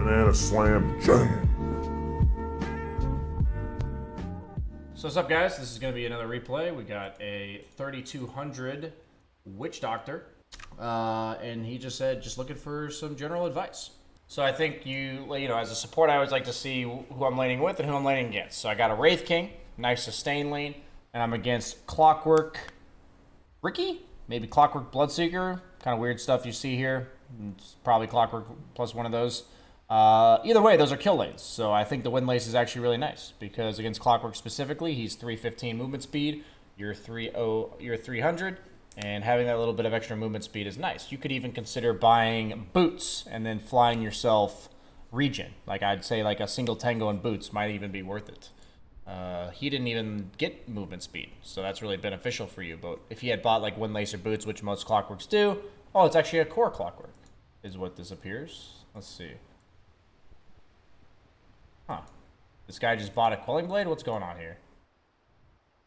Banana Slam Jam. So what's up, guys? This is going to be another replay. We got a 3200 Witch Doctor, and he just said, just looking for some general advice. So I think you know, as a support, I always like to see who I'm laning with and who I'm laning against. So I got a Wraith King, nice sustain lane, and I'm against Clockwork Ricky, maybe Clockwork Bloodseeker, kind of weird stuff you see here. It's probably Clockwork plus one of those. Either way, those are kill lanes, so I think the Windlace is actually really nice because against Clockwork specifically, he's 315 movement speed, you're 300, and having that little bit of extra movement speed is nice. You could even consider buying boots and then flying yourself regen. Like I'd say like a single tango and boots might even be worth it. He didn't even get movement speed, so that's really beneficial for you. But if he had bought like Windlace or boots, which most Clockworks do, oh, it's actually a core Clockwork, is what this appears. Let's see. Huh. This guy just bought a Quelling Blade? What's going on here?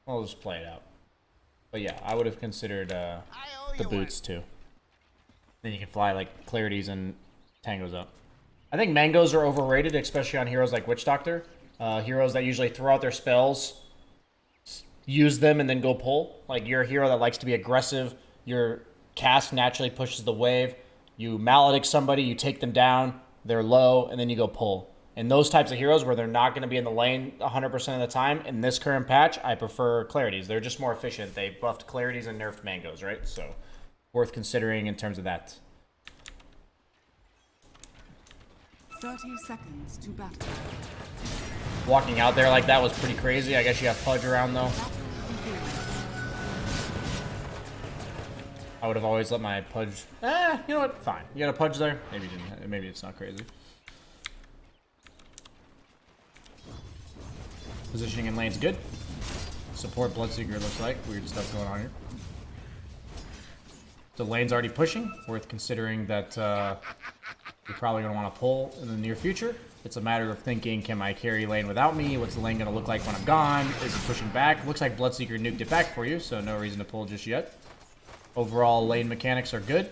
We'll just play it out. But yeah, I would have considered the boots too. Then you can fly like Clarities and Tangos up. I think Mangoes are overrated, especially on heroes like Witch Doctor. Heroes that usually throw out their spells, use them, and then go pull. Like you're a hero that likes to be aggressive. Your cast naturally pushes the wave. You Maledict somebody, you take them down, they're low, and then you go pull. And those types of heroes where they're not going to be in the lane 100% of the time, in this current patch, I prefer Clarities. They're just more efficient. They buffed Clarities and nerfed Mangoes, right? So, worth considering in terms of that. 30 seconds to battle. Walking out there like that was pretty crazy. I guess you have Pudge around, though. I would have always let my Pudge... you know what? Fine. You got a Pudge there? Maybe you didn't. Maybe it's not crazy. Positioning in lane's good. Support Bloodseeker looks like. Weird stuff going on here. So lane's already pushing. Worth considering that you're probably going to want to pull in the near future. It's a matter of thinking, can my carry lane without me? What's the lane going to look like when I'm gone? Is it pushing back? Looks like Bloodseeker nuked it back for you, so no reason to pull just yet. Overall, lane mechanics are good.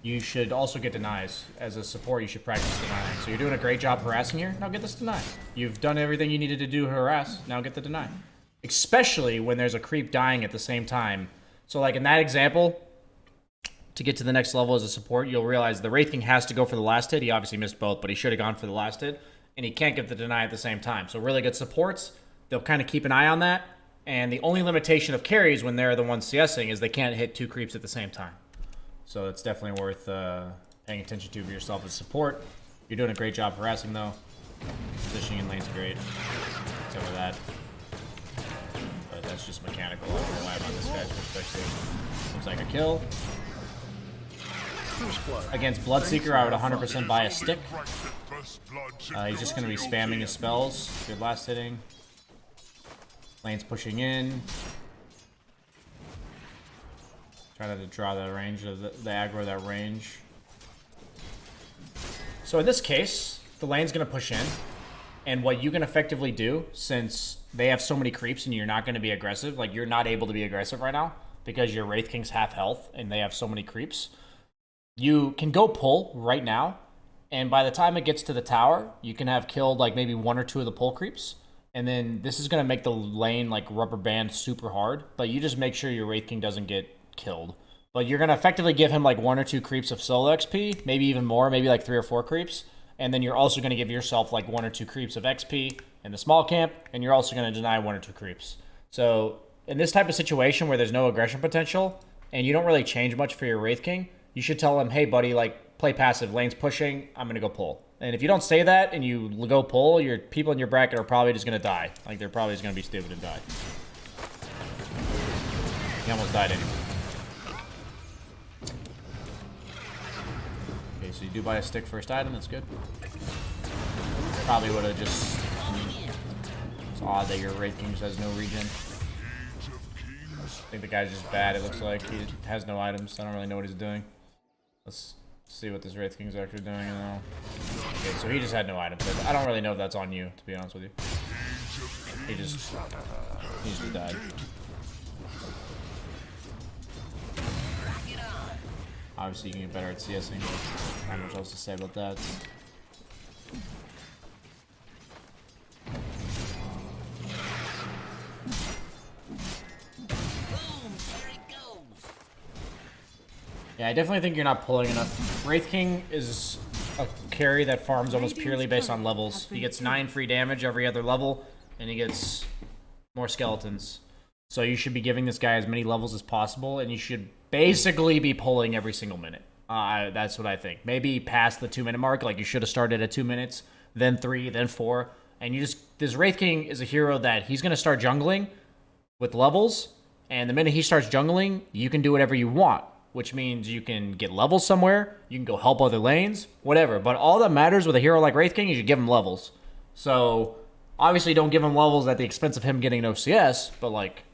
You should also get denies. As a support, you should practice denying. So you're doing a great job harassing here. Now get this deny. You've done everything you needed to do to harass. Now get the deny. Especially when there's a creep dying at the same time. So like in that example, to get to the next level as a support, you'll realize the Wraith King has to go for the last hit. He obviously missed both, but he should have gone for the last hit. And he can't get the deny at the same time. So really good supports, they'll kind of keep an eye on that. And the only limitation of carries when they're the ones CSing is they can't hit two creeps at the same time. So it's definitely worth paying attention to for yourself as support. You're doing a great job harassing, though. Positioning in lane's great. It's over that. But that's just mechanical. I don't know why I'm on this guy's perspective. Looks like a kill. Against Bloodseeker, I would 100% buy a stick. He's just going to be spamming his spells. Good last hitting. Lane's pushing in. Try to draw the range of the aggro that range. So in this case, the lane's going to push in. And what you can effectively do, since they have so many creeps and you're not going to be aggressive, like you're not able to be aggressive right now because your Wraith King's half health and they have so many creeps, you can go pull right now. And by the time it gets to the tower, you can have killed like maybe one or two of the pull creeps. And then this is going to make the lane like rubber band super hard. But you just make sure your Wraith King doesn't get killed. But you're going to effectively give him like one or two creeps of solo XP, maybe even more, maybe like 3 or 4 creeps. And then you're also going to give yourself like 1 or 2 creeps of XP in the small camp, and you're also going to deny 1 or 2 creeps. So in this type of situation where there's no aggression potential, and you don't really change much for your Wraith King, you should tell him, hey buddy, like play passive, lane's pushing, I'm going to go pull. And if you don't say that and you go pull, your people in your bracket are probably just going to die. Like they're probably just going to be stupid and die. He almost died anyway. So you do buy a stick first item, that's good. Probably would have just... It's odd that your Wraith King just has no regen. I think the guy's just bad, it looks like. He has no items, I don't really know what he's doing. Let's see what this Wraith King's actually doing now. Okay, so he just had no items. I don't really know if that's on you, to be honest with you. He just died. Obviously, you can get better at CSing, but not much else to say about that. Yeah, I definitely think you're not pulling enough. Wraith King is a carry that farms almost purely based on levels. He gets 9 free damage every other level, and he gets more skeletons. So you should be giving this guy as many levels as possible, and you should basically be pulling every single minute. That's what I think. Maybe past the 2-minute mark, like you should have started at 2 minutes, then 3, then 4. And you just, this Wraith King is a hero that he's going to start jungling with levels, and the minute he starts jungling, you can do whatever you want, which means you can get levels somewhere, you can go help other lanes, whatever. But all that matters with a hero like Wraith King is you give him levels. So, obviously don't give him levels at the expense of him getting no CS, but like,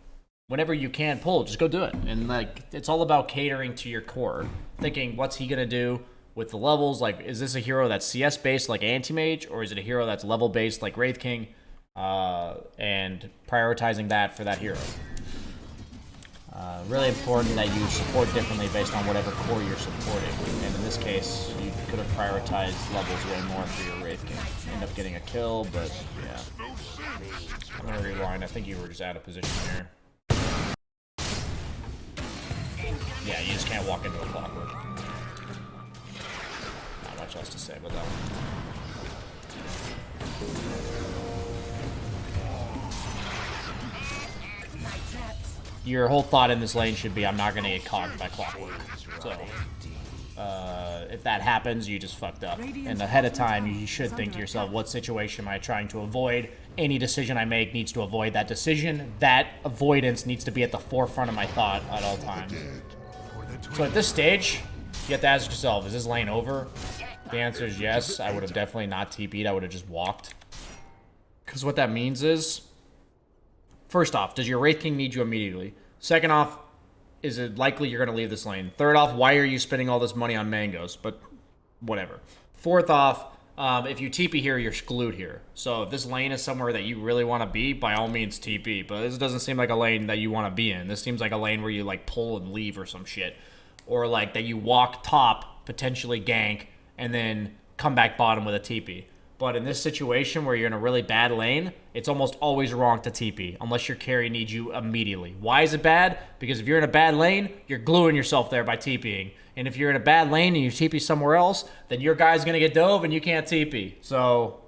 whenever you can pull, just go do it. And like, it's all about catering to your core. Thinking, what's he gonna do with the levels? Like, is this a hero that's CS based like Anti-Mage, or is it a hero that's level based like Wraith King? And prioritizing that for that hero. Really important that you support differently based on whatever core you're supporting. And in this case, you could have prioritized levels way more for your Wraith King. End up getting a kill, but yeah. I'm gonna rewind. I think you were just out of position here. Yeah, you just can't walk into a clockwork. Not much else to say about that one. Your whole thought in this lane should be, I'm not going to get caught by clockwork. So, if that happens, you just fucked up. And ahead of time, you should think to yourself, what situation am I trying to avoid? Any decision I make needs to avoid that decision. That avoidance needs to be at the forefront of my thought at all times. So at this stage, you have to ask yourself, is this lane over? The answer is yes. I would have definitely not TP'd. I would have just walked. Because what that means is, first off, does your Wraith King need you immediately? Second off, is it likely you're going to leave this lane? Third off, why are you spending all this money on mangoes? But whatever. Fourth off, if you TP here, you're glued here. So if this lane is somewhere that you really want to be, by all means TP. But this doesn't seem like a lane that you want to be in. This seems like a lane where you like pull and leave or some shit. Or like that you walk top, potentially gank, and then come back bottom with a TP. But in this situation where you're in a really bad lane, it's almost always wrong to TP, unless your carry needs you immediately. Why is it bad? Because if you're in a bad lane, you're gluing yourself there by TPing. And if you're in a bad lane and you TP somewhere else, then your guy's going to get dove and you can't TP. So,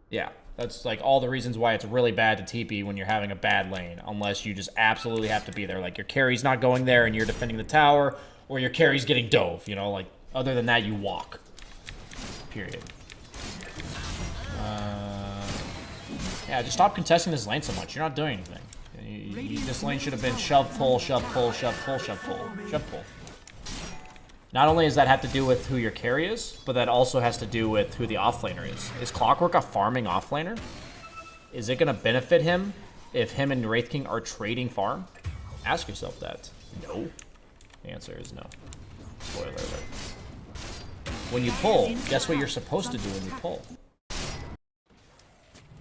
yeah, that's like all the reasons why it's really bad to TP when you're having a bad lane, unless you just absolutely have to be there. Like your carry's not going there and you're defending the tower, or your carry's getting dove, you know, like other than that, you walk. Period. Yeah, just stop contesting this lane so much. You're not doing anything. This lane should have been shove, pull, shove, pull, shove, pull, shove, pull, shove, pull. Not only does that have to do with who your carry is, but that also has to do with who the offlaner is. Is Clockwork a farming offlaner? Is it going to benefit him if him and Wraith King are trading farm? Ask yourself that. No. The answer is no. Spoiler alert. When you pull, guess what you're supposed to do when you pull?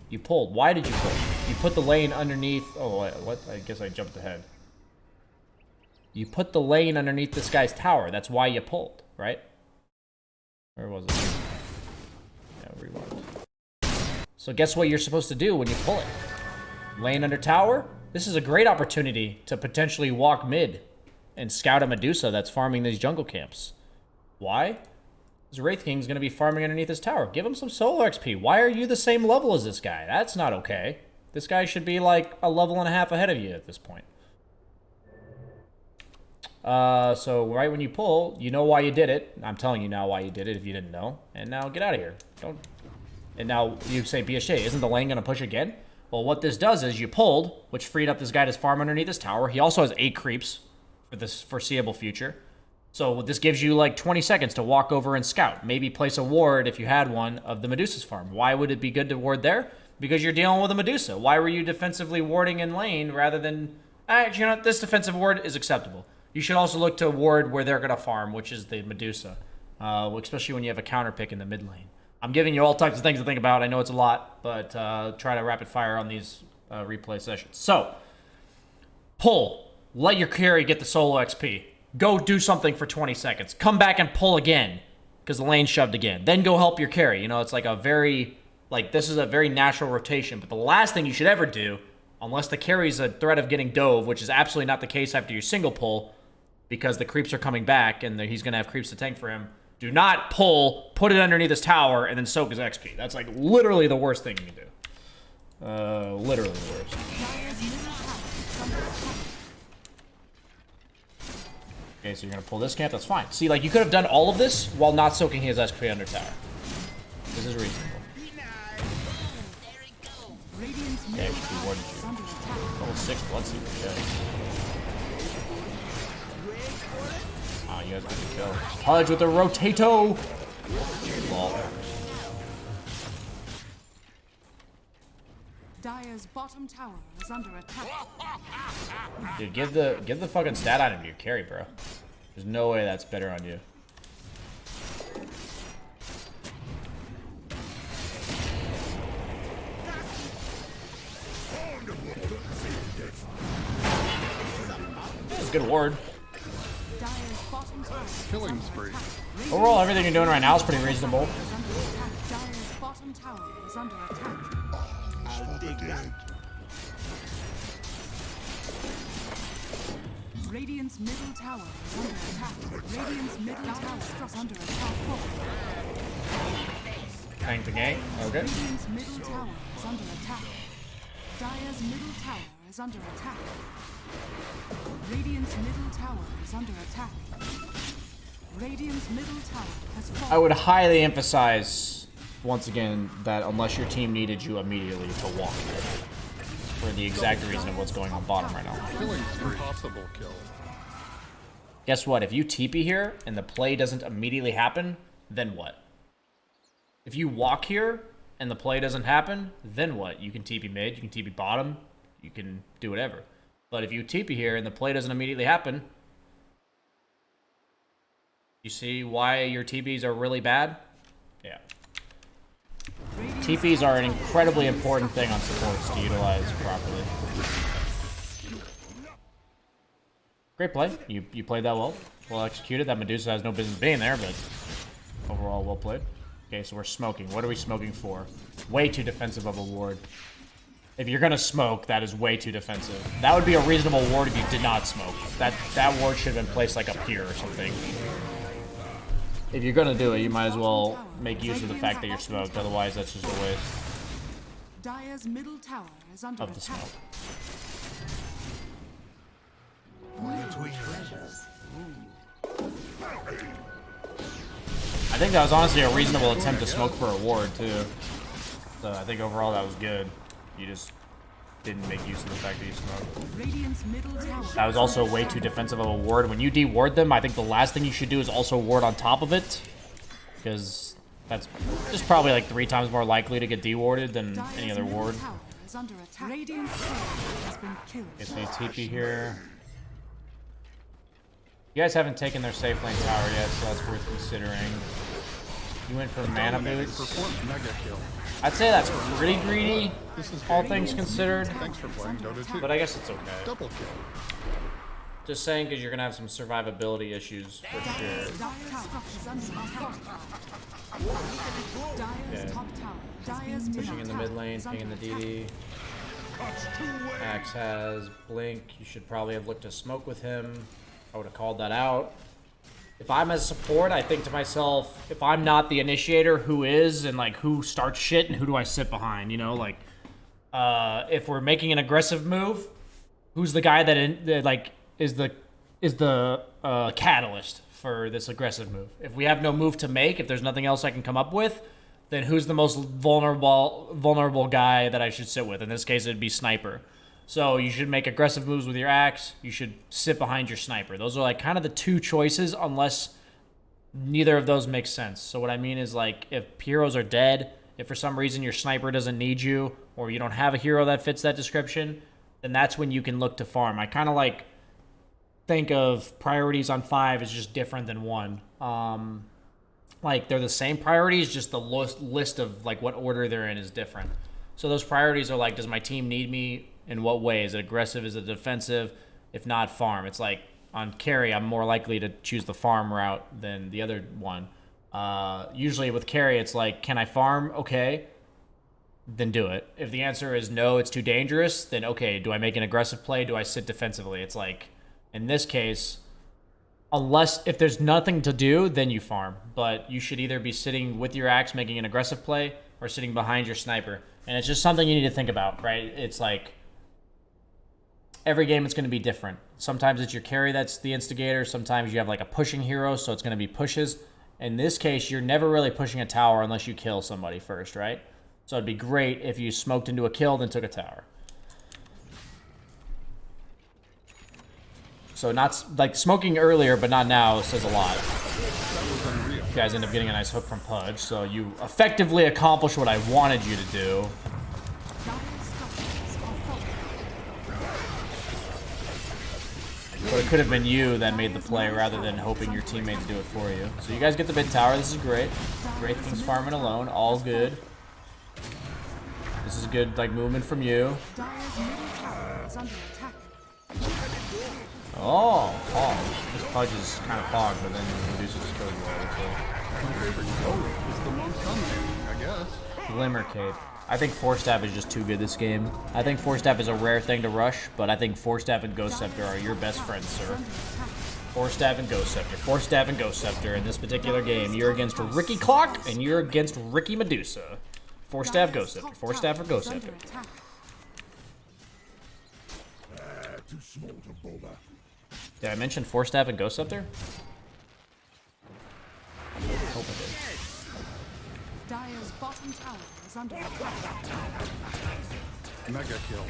You pulled. Why did you pull? You put the lane underneath... Oh, what? I guess I jumped ahead. You put the lane underneath this guy's tower. That's why you pulled, right? Where was it? Yeah, rewind. So guess what you're supposed to do when you pull it? Lane under tower? This is a great opportunity to potentially walk mid and scout a Medusa that's farming these jungle camps. Why? This Wraith King's going to be farming underneath his tower. Give him some solo XP. Why are you the same level as this guy? That's not okay. This guy should be like a level and a half ahead of you at this point. So right when you pull, you know why you did it. I'm telling you now why you did it if you didn't know. And now get out of here. Don't. And now you say, BSJ, isn't the lane going to push again? Well, what this does is you pulled, which freed up this guy to farm underneath his tower. He also has 8 creeps for this foreseeable future. So this gives you like 20 seconds to walk over and scout. Maybe place a ward, if you had one, of the Medusa's farm. Why would it be good to ward there? Because you're dealing with a Medusa. Why were you defensively warding in lane rather than... Actually, you know what? This defensive ward is acceptable. You should also look to ward where they're going to farm, which is the Medusa. Especially when you have a counter pick in the mid lane. I'm giving you all types of things to think about. I know it's a lot, but try to rapid fire on these replay sessions. So, pull. Let your carry get the solo XP. Go do something for 20 seconds. Come back and pull again because the lane's shoved again. Then go help your carry. You know, it's like a very, like, this is a very natural rotation. But the last thing you should ever do, unless the carry's a threat of getting dove, which is absolutely not the case after your single pull because the creeps are coming back and he's going to have creeps to tank for him, do not pull, put it underneath his tower, and then soak his XP. That's like literally the worst thing you can do. Literally the worst. Okay, so you're going to pull this camp. That's fine. See, like, you could have done all of this while not soaking his XP under tower. This is reasonable. Okay, we rewarded you. Level 6 Bloodseeker, yeah. Ah, you guys get the kill. Pudge with the Rotato! Lol. Dire's bottom tower is under attack. Dude, give the fucking stat item to your carry, bro. There's no way that's better on you. That's a good ward. Dire's bottom tower. Killing spree. Overall, everything you're doing right now is pretty reasonable. Dire's bottom tower is under attack. Radiant's middle tower is under attack. Radiant's middle tower is under attack. Tank the gank. Okay. Radiant's middle tower is under attack. Dire's middle tower is under attack. Radiant's middle tower is under attack. Radiant's middle tower has fallen. I would highly emphasize, once again, that unless your team needed you immediately to walk here. For the exact reason of what's going on bottom right now. Killing spree. Impossible kill. Guess what? If you TP here and the play doesn't immediately happen, then what? If you walk here and the play doesn't happen, then what? You can TP mid, you can TP bottom, you can do whatever. But if you TP here and the play doesn't immediately happen, you see why your TPs are really bad? Yeah. TPs are an incredibly important thing on supports to utilize properly. Great play. You played that well. Well executed. That Medusa has no business being there, but overall well played. Okay, so we're smoking. What are we smoking for? Way too defensive of a ward. If you're gonna smoke, that is way too defensive. That would be a reasonable ward if you did not smoke. That ward should have been placed like up here or something. If you're gonna do it, you might as well make use of the fact that you're smoked. Otherwise, that's just a waste Dire's middle tower is under of the attack. smoke. I think that was honestly a reasonable attempt to smoke for a ward too. So I think overall that was good. You just didn't make use of the fact that you smoked. Radiant's middle tower. That was also way too defensive of a ward. When you de-ward them, I think the last thing you should do is also ward on top of it. Because that's just probably like 3 times more likely to get de-warded than any other ward. Radiant's tower has been killed. Okay, so you TP here. You guys haven't taken their safe lane tower yet, so that's worth considering. You went for mana boots. Performed mega kill. I'd say that's pretty greedy, This is all great. things considered. Thanks for playing Dota 2. But I guess it's okay. Double kill. Just saying, because you're gonna have some survivability issues for sure. Dire's top tower is under attack. Dire's Yeah. top tower. Dire's Pushing in the mid lane, pinging the DD. Axe has blink. You should probably have looked to smoke with him. I would have called that out. If I'm as support, I think to myself, if I'm not the initiator, who is? And like, who starts shit and who do I sit behind? You know, like, if we're making an aggressive move, who's the guy that like is the catalyst for this aggressive move? If we have no move to make, if there's nothing else I can come up with, then who's the most vulnerable guy that I should sit with? In this case, it'd be Sniper. So you should make aggressive moves with your axe. You should sit behind your sniper. Those are like kind of the 2 choices, unless neither of those makes sense. So what I mean is, like, if heroes are dead, if for some reason your sniper doesn't need you, or you don't have a hero that fits that description, then that's when you can look to farm. I kind of like think of priorities on 5 as just different than 1. Like, they're the same priorities, just the list of like what order they're in is different. So those priorities are like, does my team need me? In what way? Is it aggressive? Is it defensive? If not, farm. It's like on carry, I'm more likely to choose the farm route than the other one. Usually with carry, it's like, can I farm? Okay, then do it. If the answer is no, it's too dangerous, then okay, do I make an aggressive play? Do I sit defensively? It's like, in this case, if there's nothing to do, then you farm. But you should either be sitting with your axe making an aggressive play or sitting behind your sniper. And it's just something you need to think about, right? It's like, every game it's going to be different. Sometimes it's your carry that's the instigator. Sometimes you have like a pushing hero, so it's going to be pushes. In this case, you're never really pushing a tower unless you kill somebody first, right? So it'd be great if you smoked into a kill, then took a tower. So not like smoking earlier, but not now says a lot. You guys end up getting a nice hook from Pudge, so you effectively accomplished what I wanted you to do. But it could have been you that made the play rather than hoping your teammates do it for you. So you guys get the mid tower. This is great. Wraith King's farming alone. All good. This is a good like movement from you. Oh, Pog. This Pudge is kind of Pog, but then reduces his code well. My favorite code is the most sunbathing, I guess. Glimmer Cape. I think Force Staff is just too good this game. I think Force Staff is a rare thing to rush, but I think Force Staff and Ghost Scepter are your best friends, sir. Force Staff and Ghost Scepter. Force Staff and Ghost Scepter. In this particular game, you're against Ricky Clock and you're against Ricky Medusa. Force Staff, Ghost Scepter. Force Staff or Ghost Scepter. Did I mention Force Staff and Ghost Scepter? I hope I did. Dire's bottom tower is under attack. Mega kill.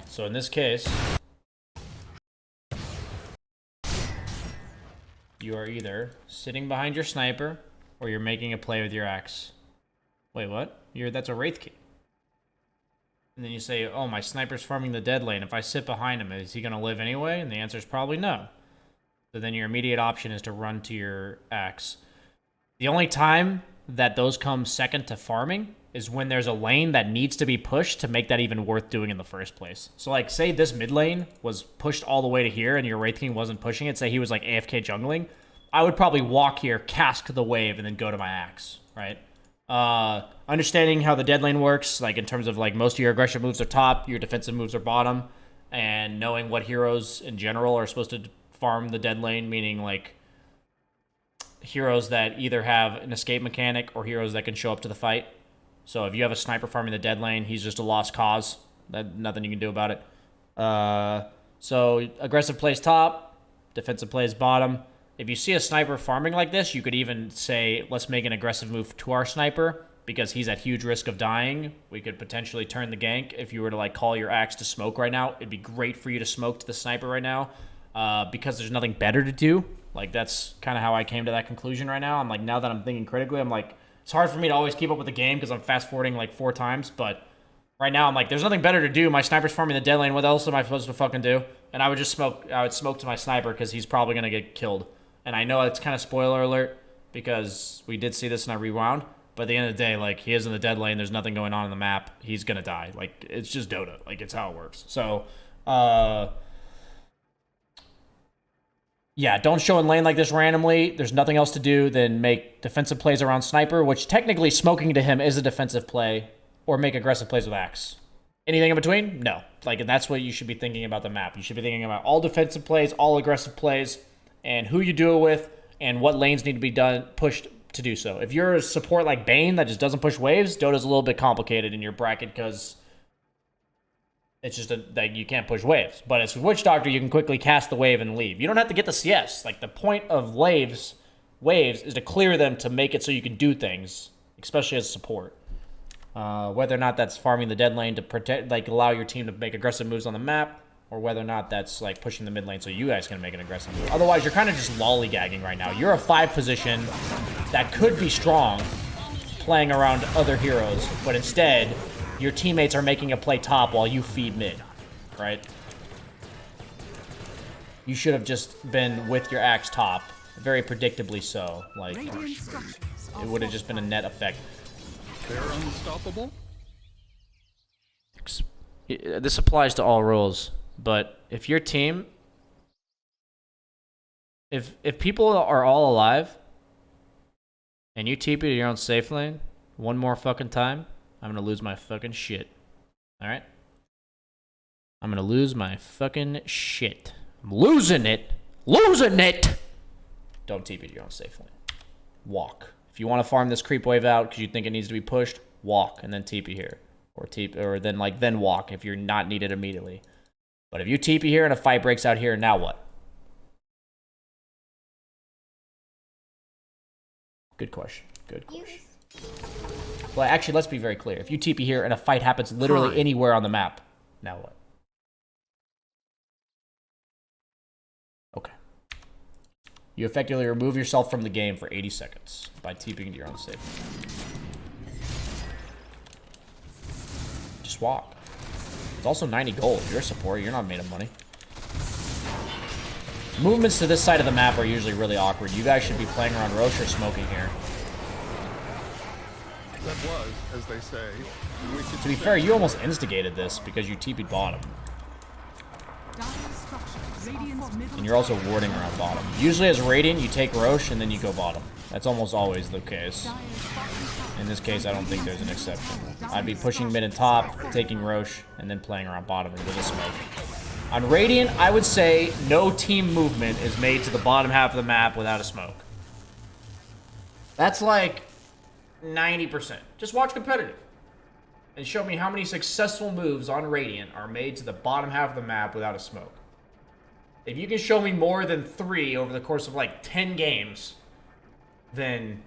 So in this case, you are either sitting behind your sniper or you're making a play with your axe. Wait, what? That's a Wraith Key. And then you say, oh, my sniper's farming the dead lane. If I sit behind him, is he going to live anyway? And the answer is probably no. So then your immediate option is to run to your axe. The only time that those come second to farming is when there's a lane that needs to be pushed to make that even worth doing in the first place. So like, say this mid lane was pushed all the way to here and your Wraith King wasn't pushing it, say he was like AFK jungling, I would probably walk here, cask the wave, and then go to my axe, right? Understanding how the dead lane works, like in terms of like most of your aggression moves are top, your defensive moves are bottom, and knowing what heroes in general are supposed to farm the dead lane, meaning like heroes that either have an escape mechanic or heroes that can show up to the fight. So if you have a sniper farming the dead lane, he's just a lost cause. Nothing you can do about it. So aggressive plays top, defensive plays bottom. If you see a sniper farming like this, you could even say, let's make an aggressive move to our sniper because he's at huge risk of dying. We could potentially turn the gank. If you were to like call your axe to smoke right now, it'd be great for you to smoke to the sniper right now because there's nothing better to do. Like, that's kind of how I came to that conclusion right now. I'm like, now that I'm thinking critically, I'm like, it's hard for me to always keep up with the game because I'm fast-forwarding like 4 times, but right now I'm like, there's nothing better to do. My sniper's farming the dead lane. What else am I supposed to fucking do? And I would smoke to my sniper because he's probably going to get killed. And I know it's kind of spoiler alert because we did see this and I rewound, but at the end of the day, like, he is in the dead lane. There's nothing going on in the map. He's going to die. Like, it's just Dota. Like, it's how it works. So, yeah, don't show in lane like this randomly. There's nothing else to do than make defensive plays around sniper, which technically smoking to him is a defensive play, or make aggressive plays with axe. Anything in between? No. Like, and that's what you should be thinking about the map. You should be thinking about all defensive plays, all aggressive plays, and who you do it with, and what lanes need to be pushed to do so. If you're a support like Bane that just doesn't push waves, Dota's a little bit complicated in your bracket because it's just that you can't push waves. But as a Witch Doctor, you can quickly cast the wave and leave. You don't have to get the CS. Like, the point of waves is to clear them to make it so you can do things, especially as support. Whether or not that's farming the dead lane to protect, like, allow your team to make aggressive moves on the map, or whether or not that's like pushing the mid lane so you guys can make an aggressive move. Otherwise, you're kind of just lollygagging right now. You're a 5 position that could be strong playing around other heroes, but instead, your teammates are making a play top while you feed mid, right? You should have just been with your axe top, very predictably so. Like, it would have just been a net effect. They're unstoppable? This applies to all roles. But if your team If people are all alive and you TP to your own safe lane one more fucking time, I'm gonna lose my fucking shit. Alright? I'm gonna lose my fucking shit. I'm losing it. Losing it! Don't TP to your own safe lane. Walk. If you want to farm this creep wave out because you think it needs to be pushed, walk and then TP here. Or then walk if you're not needed immediately. But if you TP here and a fight breaks out here, now what? Good question. Good question. Well, actually, let's be very clear. If you TP here and a fight happens literally anywhere on the map, now what? Okay. You effectively remove yourself from the game for 80 seconds by TPing to your own safe. Just walk. It's also 90 gold. You're a support. You're not made of money. Movements to this side of the map are usually really awkward. You guys should be playing around Roche or smoking here. That was, as they say, To be fair, you almost instigated this because you TP'd bottom. And you're also warding around bottom. Usually as Radiant, you take Roche and then you go bottom. That's almost always the case. In this case, I don't think there's an exception. I'd be pushing mid and top, taking Roche, and then playing around bottom into the smoke. On Radiant, I would say no team movement is made to the bottom half of the map without a smoke. That's like 90%. Just watch competitive. And show me how many successful moves on Radiant are made to the bottom half of the map without a smoke. If you can show me more than 3 over the course of like 10 games, then,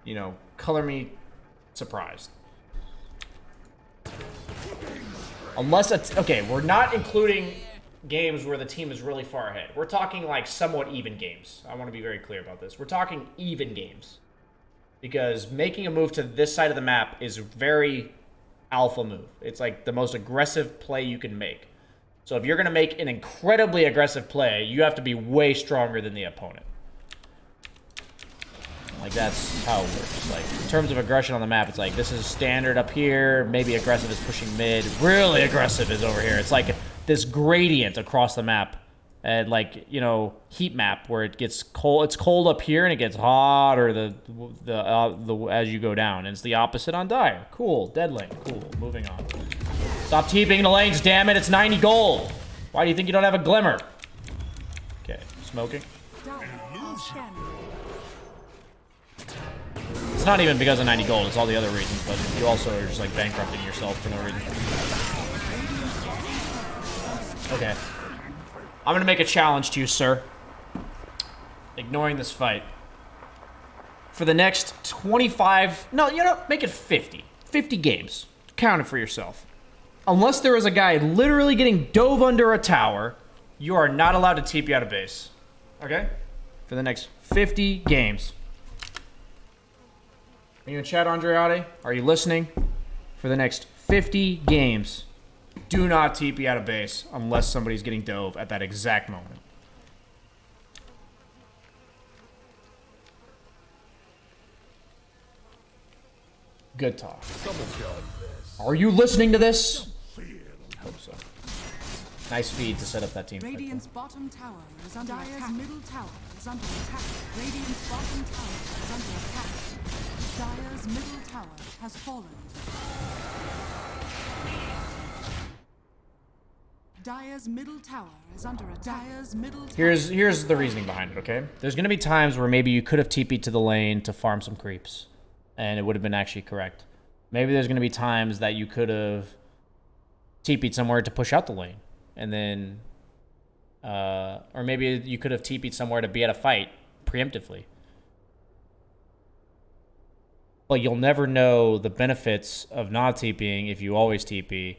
you know, color me surprised. Unless it's, okay, we're not including games where the team is really far ahead. We're talking like somewhat even games. I want to be very clear about this. We're talking even games. Because making a move to this side of the map is a very alpha move. It's like the most aggressive play you can make. So if you're going to make an incredibly aggressive play, you have to be way stronger than the opponent. Like, that's how it works. Like, in terms of aggression on the map, it's like, this is standard up here. Maybe aggressive is pushing mid. Really aggressive is over here. It's like this gradient across the map. And, like, you know, heat map where it gets cold. It's cold up here and it gets hotter as you go down. And it's the opposite on Dire. Cool. Dead lane. Cool. Moving on. Stop TPing the lanes, damn it. It's 90 gold. Why do you think you don't have a glimmer? Okay. Smoking. It's not even because of 90 gold. It's all the other reasons. But you also are just, like, bankrupting yourself for no reason. Okay. I'm going to make a challenge to you, sir. Ignoring this fight. For the next 25... No, you know, make it 50. 50 games. Count it for yourself. Unless there is a guy literally getting dove under a tower, you are not allowed to TP out of base. Okay? For the next 50 games. Are you in chat, Andreade? Are you listening? For the next 50 games. Do not TP out of base unless somebody's getting dove at that exact moment. Good talk. Are you listening to this? I hope so. Nice feed to set up that team. Radiant's bottom tower is under attack. Middle tower is under attack. Radiant's bottom tower is under attack. Dire's middle tower has fallen. Dire's middle tower is under attack. Dire's middle tower. Here's the reasoning behind it, okay? There's going to be times where maybe you could have TP'd to the lane to farm some creeps, and it would have been actually correct. Maybe there's going to be times that you could have TP'd somewhere to push out the lane, and then... or maybe you could have TP'd somewhere to be at a fight preemptively. But you'll never know the benefits of not TPing if you always TP.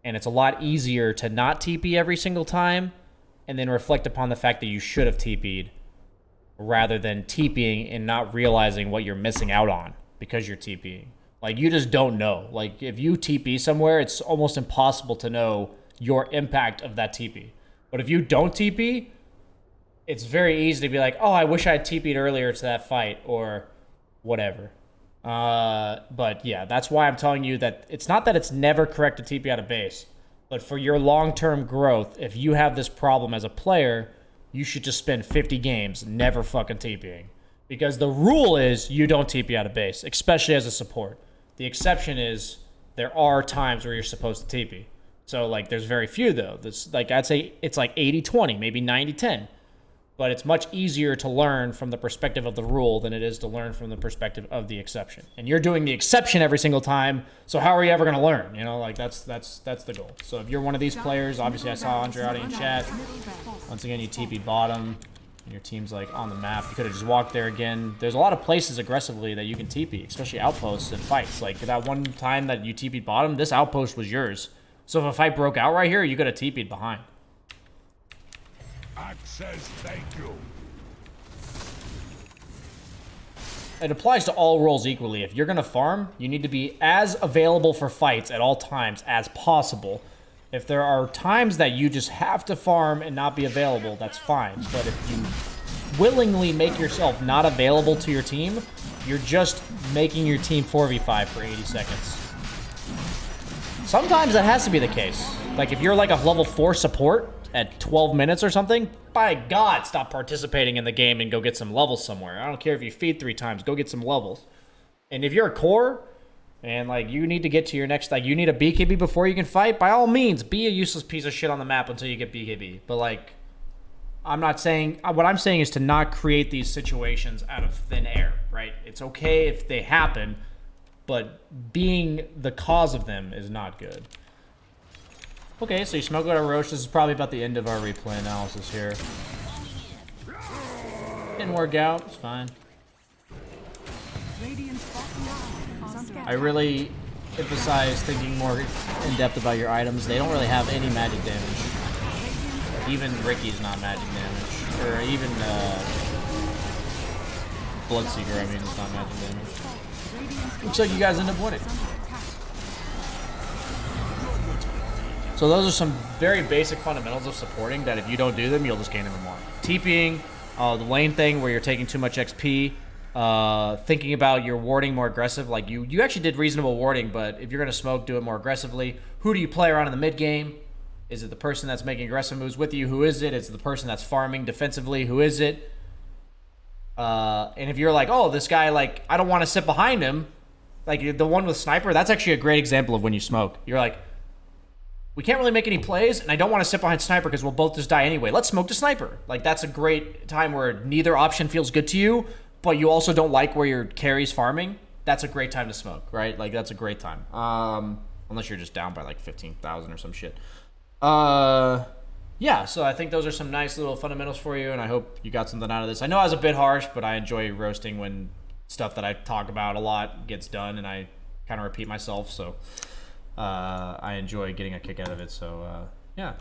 And it's a lot easier to not TP every single time and then reflect upon the fact that you should have TP'd rather than TPing and not realizing what you're missing out on because you're TPing. Like, you just don't know. Like, if you TP somewhere, it's almost impossible to know your impact of that TP. But if you don't TP, it's very easy to be like, oh, I wish I had TP'd earlier to that fight or whatever. But yeah, that's why I'm telling you that it's not that it's never correct to TP out of base, but for your long-term growth, if you have this problem as a player, you should just spend 50 games never fucking TPing. Because the rule is you don't TP out of base, especially as a support. The exception is there are times where you're supposed to TP. So, like, there's very few, though. This, like, I'd say it's like 80-20, maybe 90-10. But it's much easier to learn from the perspective of the rule than it is to learn from the perspective of the exception. And you're doing the exception every single time, so how are you ever going to learn? You know, like, that's the goal. So if you're one of these players, obviously I saw Andre already in chat. Once again, you TP bottom. Your team's, like, on the map. You could have just walked there again. There's a lot of places aggressively that you can TP, especially outposts and fights. Like, that one time that you TP'd bottom, this outpost was yours. So if a fight broke out right here, you could have TP'd behind. Says thank you. It applies to all roles equally. If you're going to farm, you need to be as available for fights at all times as possible. If there are times that you just have to farm and not be available, that's fine. But if you willingly make yourself not available to your team, you're just making your team 4v5 for 80 seconds. Sometimes that has to be the case. Like, if you're like a level 4 support at 12 minutes or something, by God, stop participating in the game and go get some levels somewhere. I don't care if you feed 3 times, go get some levels. And if you're a core, and, like, you need to get to your next, like, you need a BKB before you can fight, by all means, be a useless piece of shit on the map until you get BKB. But, like, I'm not saying, what I'm saying is to not create these situations out of thin air, right? It's okay if they happen, but being the cause of them is not good. Okay, so you smoke out a Roche. This is probably about the end of our replay analysis here. Didn't work out. It's fine. I really emphasize thinking more in depth about your items. They don't really have any magic damage. Even Ricky's not magic damage. Or even Bloodseeker, I mean, is not magic damage. Looks like you guys end up winning. So those are some very basic fundamentals of supporting that if you don't do them, you'll just gain them more. TPing, the lane thing where you're taking too much XP, thinking about your warding more aggressive. Like, you actually did reasonable warding, but if you're going to smoke, do it more aggressively. Who do you play around in the mid game? Is it the person that's making aggressive moves with you? Who is it? Is it the person that's farming defensively? Who is it? And if you're like, oh, this guy, like, I don't want to sit behind him, like the one with Sniper, that's actually a great example of when you smoke. You're like, we can't really make any plays, and I don't want to sit behind Sniper because we'll both just die anyway. Let's smoke to Sniper. Like, that's a great time where neither option feels good to you, but you also don't like where your carry's farming. That's a great time to smoke, right? Like, that's a great time. Unless you're just down by, like, 15,000 or some shit. Yeah, so I think those are some nice little fundamentals for you, and I hope you got something out of this. I know I was a bit harsh, but I enjoy roasting when stuff that I talk about a lot gets done, and I kind of repeat myself, so... I enjoy getting a kick out of it, so, yeah.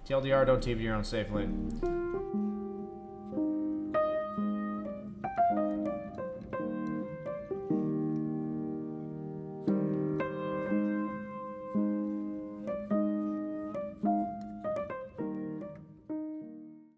TLDR, don't TP your own safe lane.